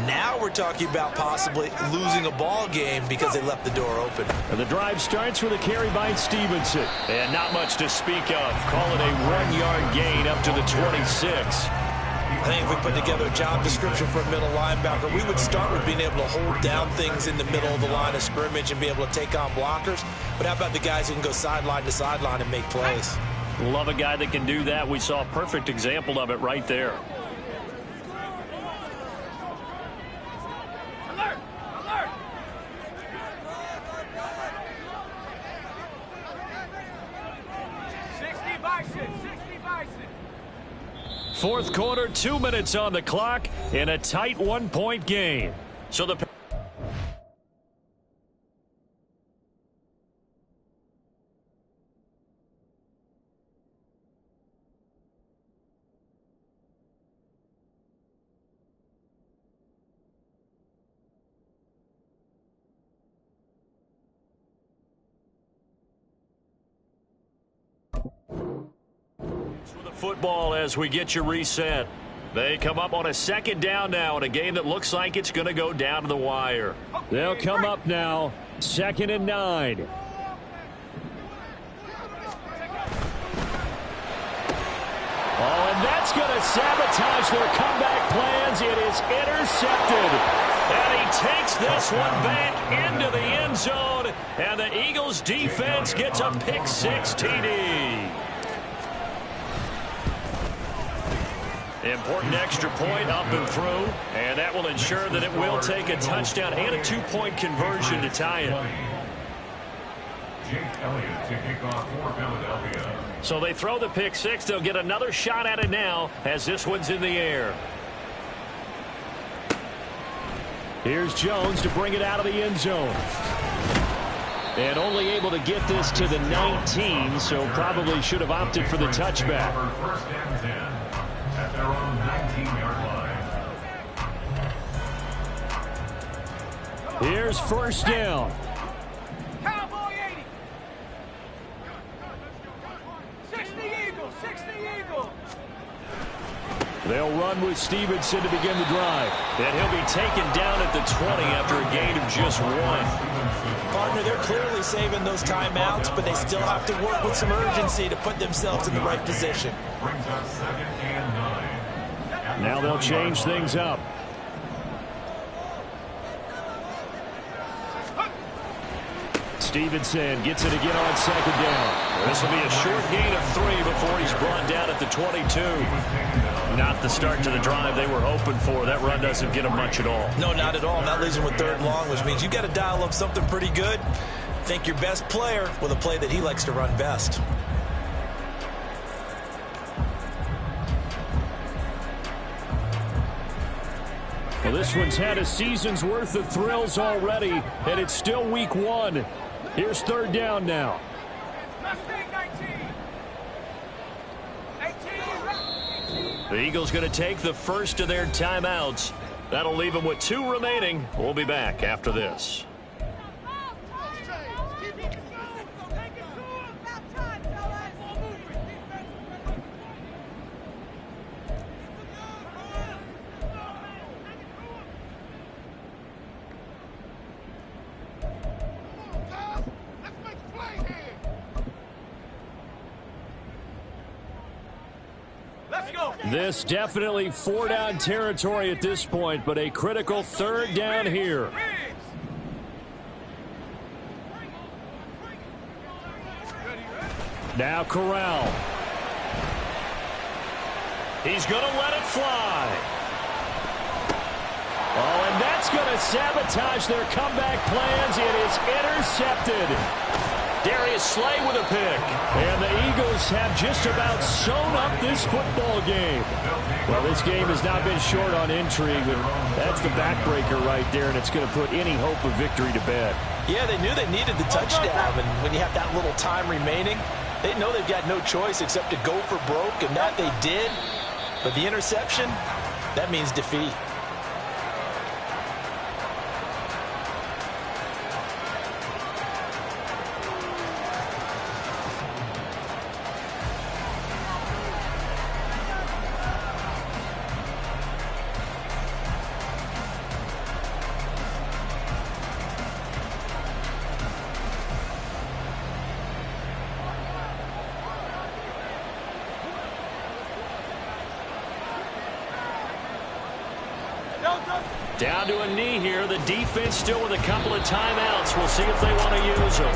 now we're talking about possibly losing a ball game because they left the door open. And the drive starts with a carry by Stevenson. And not much to speak of. Call it a 1-yard gain up to the 26. I think if we put together a job description for a middle linebacker, we would start with being able to hold down things in the middle of the line of scrimmage and be able to take on blockers. But how about the guys who can go sideline to sideline and make plays? Love a guy that can do that. We saw a perfect example of it right there. Alert! Alert! Fourth quarter, 2 minutes on the clock in a tight 1-point game. So the football as we get you reset. They come up on a 2nd down now in a game that looks like it's going to go down to the wire. They'll come up now, 2nd and 9. Oh, and that's going to sabotage their comeback plans. It is intercepted. And he takes this one back into the end zone. And the Eagles defense gets a pick-6 TD. Important extra point up and through, and that will ensure that it will take a touchdown and a 2-point conversion to tie it. Jake Elliott to kick off for Philadelphia. So they throw the pick-6. They'll get another shot at it now as this one's in the air. Here's Jones to bring it out of the end zone. And only able to get this to the 19, so probably should have opted for the touchback. First and 10 at their own 19-yard line. Here's first down. Cowboy 80. 60 Eagles, 60 Eagles. They'll run with Stevenson to begin the drive. And he'll be taken down at the 20 after a gain of just 1. Partner, they're clearly saving those timeouts, but they still have to work with some urgency to put themselves in the right position. Brings up 2nd and 9. Now they'll change things up. Stevenson gets it again on second down. This will be a short gain of 3 before he's brought down at the 22. Not the start to the drive they were hoping for. That run doesn't get them much at all. No, not at all. That leaves him with 3rd long, which means you got to dial up something pretty good. Think your best player with a play that he likes to run best. Well, this one's had a season's worth of thrills already, and it's still week 1. Here's 3rd down now. The Eagles going to take the first of their timeouts. That'll leave them with 2 remaining. We'll be back after this. This definitely 4-down territory at this point, but a critical 3rd down here. Now Corral. He's going to let it fly. Oh, and that's going to sabotage their comeback plans. It is intercepted. Darius Slay with a pick. And the Eagles have just about sewn up this football game. Well, this game has not been short on intrigue. That's the backbreaker right there, and it's going to put any hope of victory to bed. Yeah, they knew they needed the touchdown, and when you have that little time remaining, they know they've got no choice except to go for broke, and that they did. But the interception, that means defeat. Down to a knee here. The defense still with a couple of timeouts. We'll see if they want to use them.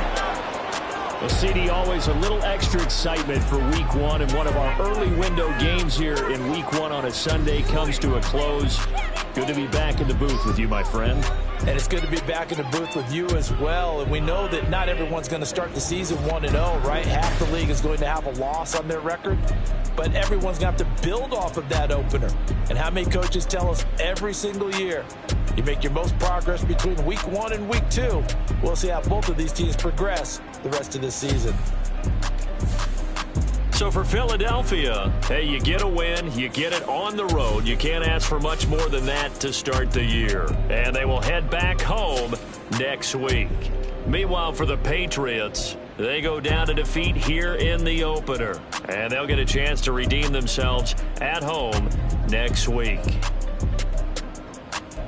Well, CD, always a little extra excitement for week 1, and one of our early window games here in week 1 on a Sunday comes to a close. Good to be back in the booth with you, my friend. And it's good to be back in the booth with you as well. And we know that not everyone's going to start the season 1-0, right? Half the league is going to have a loss on their record. But everyone's going to have to build off of that opener. And how many coaches tell us every single year, you make your most progress between week 1 and week 2. We'll see how both of these teams progress the rest of this season. So for Philadelphia, hey, you get a win, you get it on the road. You can't ask for much more than that to start the year. And they will head back home next week. Meanwhile, for the Patriots, they go down to defeat here in the opener. And they'll get a chance to redeem themselves at home next week.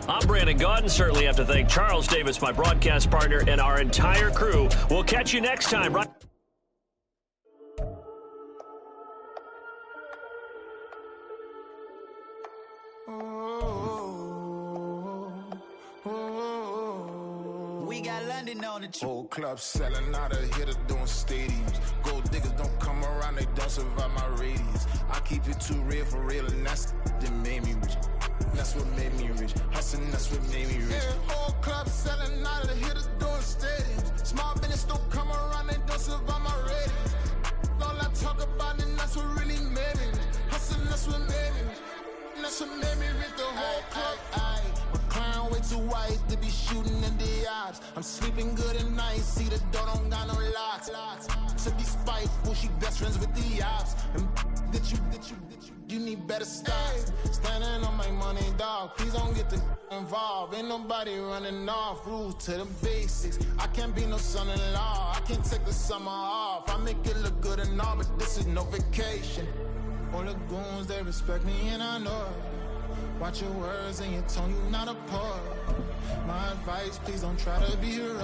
I'm Brandon Gaudin. Certainly have to thank Charles Davis, my broadcast partner, and our entire crew. We'll catch you next time. Right. We got London on the whole club selling out of hitter doing stadiums. Gold diggers don't come around, they don't survive my radius. I keep it too real for real, and that's that made me rich. That's what made me rich. Hustling, that's what made me rich. Yeah, whole club selling out of the hitters doing stadiums. Small business don't come around, they don't survive my radius. All I talk about, and that's what really made me rich. Hustling, that's what made me rich. That's what made me rich. The whole club. Clown way too white to be shooting in the eyes. I'm sleeping good at night, see the door don't got no locks. To be spiteful, she best friends with the ops. And you need better stocks. Standing on my money, dog. Please don't get involved. Ain't nobody running off. Rules to the basics. I can't be no son-in-law. I can't take the summer off. I make it look good and all, but this is no vacation. All the goons, they respect me and I know it. Watch your words and your tone, you not a part. My advice, please don't try to be heroic.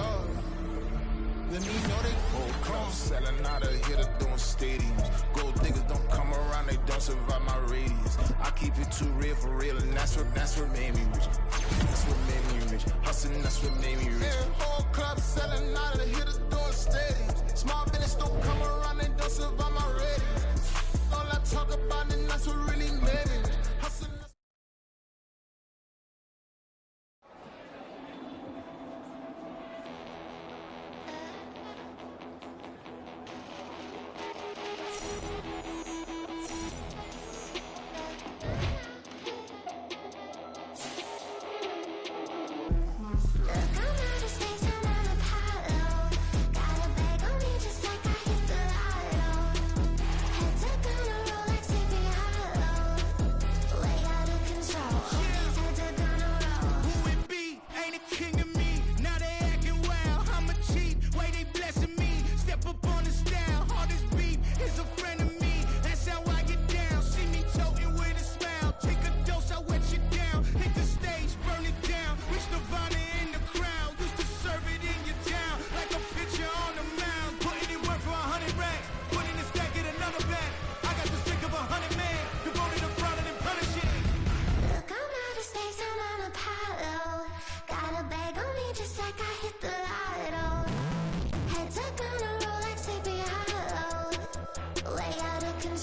Let me know they whole club selling out of here to doing stadiums. Gold diggers don't come around, they don't survive my radius. I keep it too real for real, and that's what made me rich. That's what made me rich. Hustling, that's what made me rich. Yeah, whole club selling out of here to doing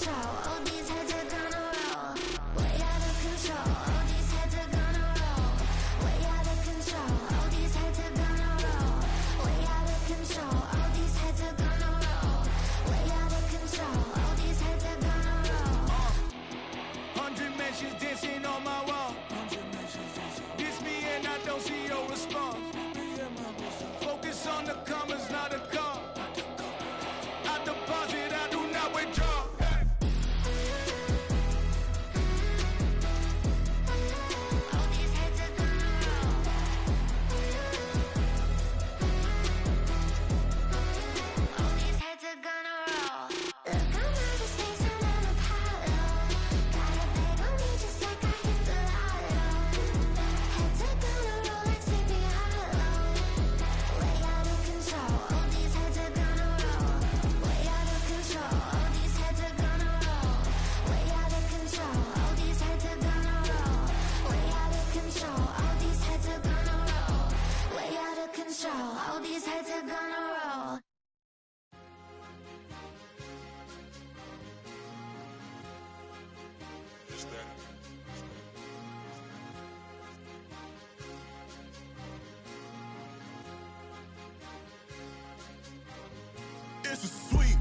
control. All these heads are gonna roll. Way out of control. All these heads are gonna roll. Way out of control. All these heads are gonna roll. Way out of control. All these heads are gonna roll. Way out of control. All these heads are gonna roll. 100 mentions dancing on my wall. Diss me and I don't see your response. Focus on the commas, not a call. I deposit, I do not withdraw. All these heads are gonna roll. All these heads are gonna roll. Look, I'm out of space, I'm on Apollo. Got a bag on me just like I hit the lotto. Heads are gonna roll like Sleepy Hollow. Way out of control. All these heads are gonna roll. Way out of control. All these heads are gonna roll. Way out of control. All these heads are gonna roll. Way out of control. All these heads are gonna roll. Way out of control. All these heads are gonna roll. It's a sweep.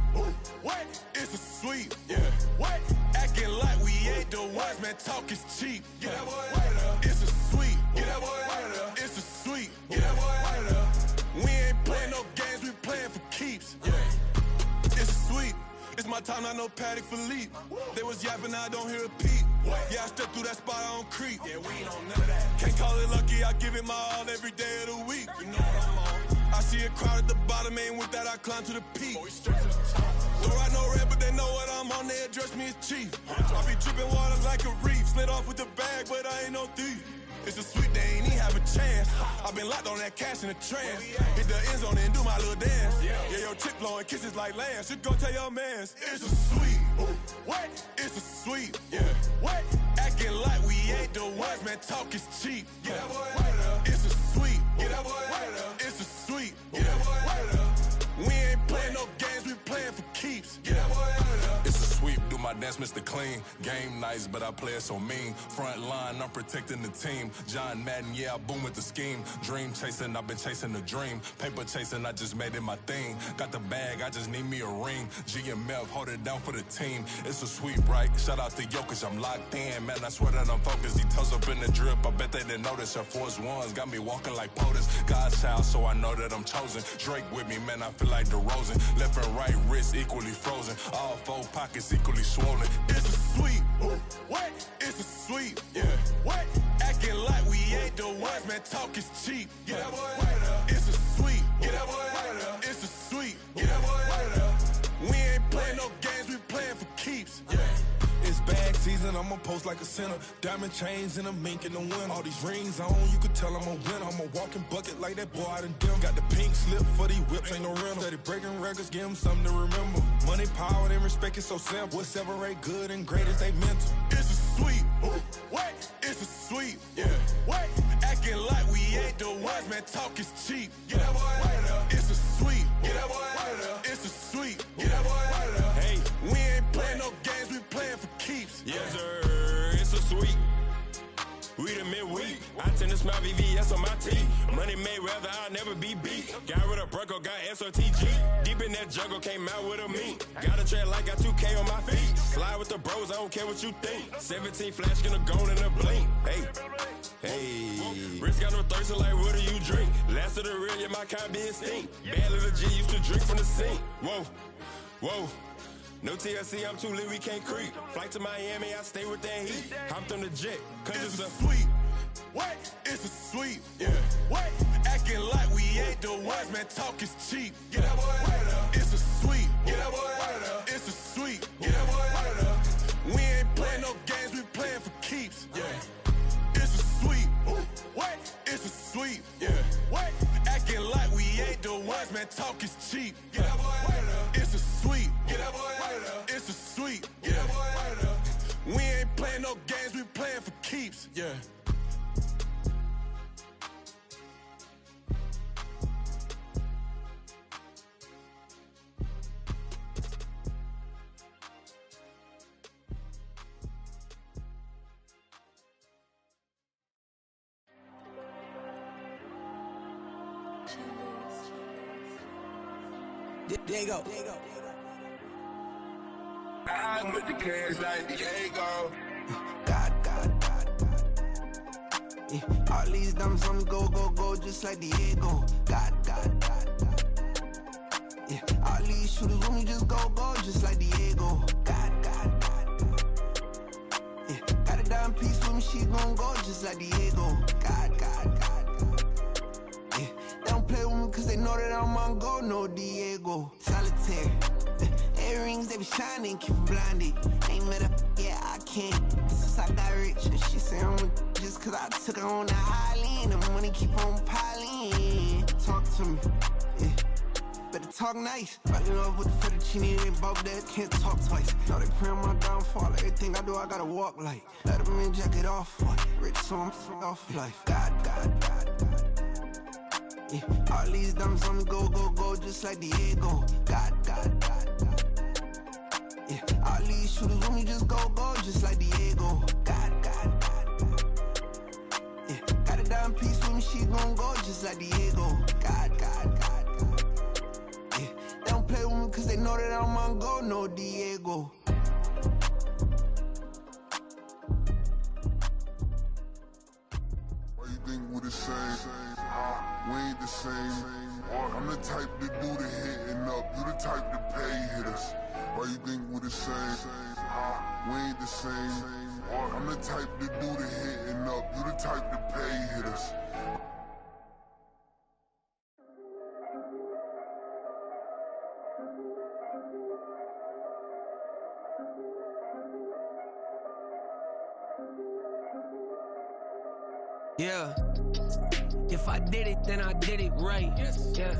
What? It's a sweep. Yeah. What? Acting like we ain't the ones, man. Talk is cheap. Get that boy out of there. It's a sweep. Get that boy out of there. It's a sweep. Get that boy out of there. We ain't playing no games, we playing for keeps. Yeah. It's a sweep. It's my time, not no Paddock Philippe. They was yapping, I don't hear a peep. Yeah, I step through that spot, I don't creep. Yeah, we ain't on none of that. Can't call it lucky, I give it my all every day of the week. You know what I'm on. I see a crowd at the bottom, ain't with that, I climb to the peak. Don't ride no red, but they know what I'm on, they address me as chief. I be dripping water like a reef, slid off with the bag, but I ain't no thief. It's a sweet, they ain't even have a chance. I been locked on that cash in the trance. Hit the end zone and do my little dance. Yeah, your chick blowing kisses like Lance. You go tell your mans. It's a sweet. What? It's a sweet. Yeah. What? Acting like we ain't the ones, man. Talk is cheap. Get that boy out of there. It's a sweet. Get that boy out of there. It's a sweet. Get that boy out of there. We ain't playing no games, we playing for keeps. Get that boy out of there. It's a sweep, do my dance, Mr. Clean. Game nice, but I play it so mean. Front line, I'm protecting the team. John Madden, yeah, I boom with the scheme. Dream chasing, I've been chasing the dream. Paper chasing, I just made it my thing. Got the bag, I just need me a ring. G and Mev, hold it down for the team. It's a sweep, right? Shout out to Jokic, I'm locked in. Man, I swear that I'm focused. He toes up in the drip, I bet they didn't notice. Her force ones got me walking like POTUS. God's child, so I know that I'm chosen. Drake with me, man, I feel like DeRozan. Left and right wrist equally frozen. All four pockets equally swollen. It's a sweep. What? It's a sweep. Yeah. What? Acting like we ain't the ones, man. Talk is cheap. Get that boy out of there. It's a sweep. Get that boy out of there. It's a sweep. Get that boy out of there. We ain't playing no games, we playing for keeps. Yeah. It's bag season, I'ma post like a sinner. Diamond chains and a mink in the wind. All these rings on, you could tell I'm a winner. I'm a walking bucket like that boy out in dim. Got the pink slip for these whips, ain't no rental. Steady breaking records, give them something to remember. Money, power, and respect is so simple. What separate good and great is they mental. It's a sweep. What? It's a sweep. Yeah. What? Acting like we ain't the ones, man. Talk is cheap. Get that boy out of there. It's a sweep. Get that boy out of there. It's a sweep. Get that boy out of there. Hey, we ain't playing no games, we playing for keeps. Yes, sir. It's a sweep. We the midweek. I tend to smell VVS on my teeth. Money made rather I'll never be beat. Got rid of Bronco, got SOTG. Deep in that jungle, came out with a meat. Got a tread like got 2K on my feet. Slide with the bros, I don't care what you think. 17 flash gonna go in a blink. Hey. Wrist got no thirst, like what do you drink? Last of the real, yeah, my kind be extinct. Bad little G used to drink from the sink. Whoa. No TLC, I'm too lit, we can't creep. Flight to Miami, I stay with that heat. Hopped on the jet, cause it's a sweep. What? It's a sweep. Yeah. What? Acting like we ain't the ones, man. Talk is cheap. Get that boy out of there. It's a sweep. Get that boy out of there. It's a sweep. Get that boy out of there. We ain't playing no games, we playing for keeps. Yeah. It's a sweep. What? It's a sweep. Yeah. What? Acting like we ain't the ones, man. Talk is cheap. Get that boy out of there. It's a sweep. Get that boy out of there. It's a sweep. Get that boy out of there. We ain't playing no games, we playing for keeps. Yeah. Diego. I'm with the cash like Diego. God. Yeah, all these diamonds on me go, just like Diego. God. Yeah, all these shooters on me just go, just like Diego. God. Yeah, got a dime piece with me, she gon' go just like Diego. God. Yeah, they don't play with me cause they know that I'm on go, no Diego. Solitaire. Earrings, they be shining, keep blinded. Ain't met up, yeah, I can't. Since I got rich, and she say I'm just cause I took her on the island. The money keep on piling. Talk to me, yeah. Better talk nice. Fall in love with the fettuccine, they both that can't talk twice. Now they pray on my downfall. Everything I do, I gotta walk like. Let them in, jacket off. Rich, so I'm off life. God. Yeah, all these diamonds on me go, just like Diego. God. Yeah, all these shooters on me just go, just like Diego. God. Yeah, got a dime piece with me, she gon' go just like Diego. God. Yeah, they don't play with me cause they know that I'm on go, no Diego. Why you think we the same? We ain't the same. I'm the type to do the hitting up, you the type to pay hitters. Why you think we the same? We ain't the same. I'm the type to do the hitting up, you the type to pay hitters. Yeah. If I did it, then I did it right. Yeah.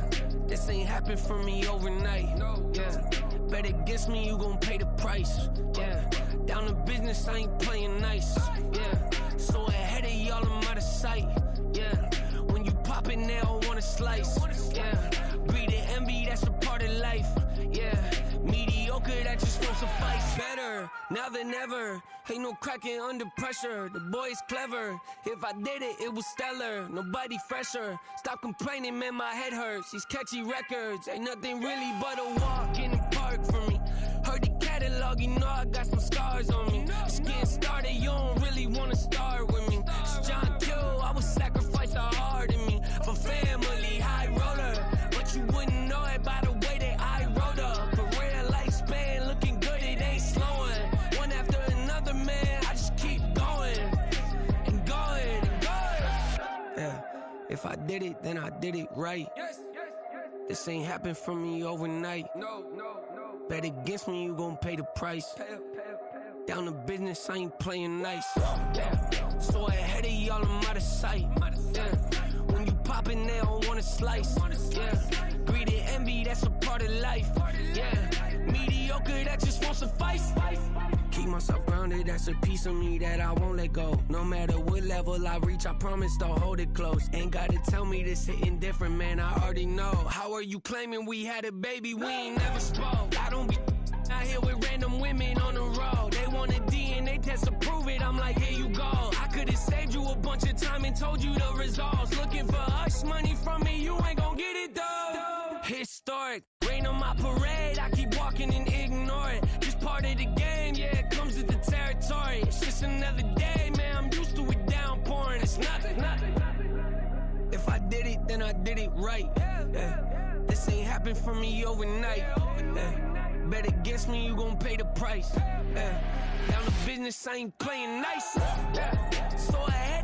This ain't happened for me overnight. Yeah. Bet against me, you gon' pay the price. Yeah. Down to business, I ain't playing nice. Yeah. So ahead of y'all, I'm out of sight. Yeah. When you pop it, they don't wanna slice. Yeah. Greed and envy, that's a part of life. Yeah. Mediocre, that just won't suffice. Better now than ever. Ain't no cracking under pressure. The boy's clever. If I did it, it was stellar. Nobody fresher. Stop complaining, man, my head hurts. These catchy records ain't nothing really but a walk in the park for me. Heard the catalog, you know I got some scars on me. Just getting started, you don't really wanna start with me. It's John Kill, I would sacrifice a heart in me for family, high roller. But you wouldn't know it by the way that I wrote up. Career lifespan looking good, it ain't slowing. One after another, man, I just keep going and going and going. Yeah, if I did it, then I did it right. This ain't happened for me overnight. No. Bet against me, you gon' pay the price. Down to business, I ain't playing nice. Yeah. So ahead of y'all, I'm out of sight. Yeah. When you poppin', they don't wanna slice. Yeah. Greed and envy, that's a part of life. Yeah. Mediocre, that just won't suffice. Keep myself grounded, that's a piece of me that I won't let go. No matter what level I reach, I promise to hold it close. Ain't gotta tell me this hitting different, man, I already know. How are you claiming we had a baby, we ain't never spoke? I don't be out here with random women on the road. They want a DNA test to prove it, I'm like, here you go. I could've saved you a bunch of time and told you the results. Looking for hush money from me, you ain't gon' get it though. Historic, rain on my parade, I keep walking and ignore it. Just part of the game, yeah, it comes with the territory. It's just another day, man, I'm used to it downpouring. It's nothing. If I did it, then I did it right. Yeah. This ain't happened for me overnight. Yeah. Bet against me, you gon' pay the price. Yeah. Down to business, I ain't playing nice. Yeah. So ahead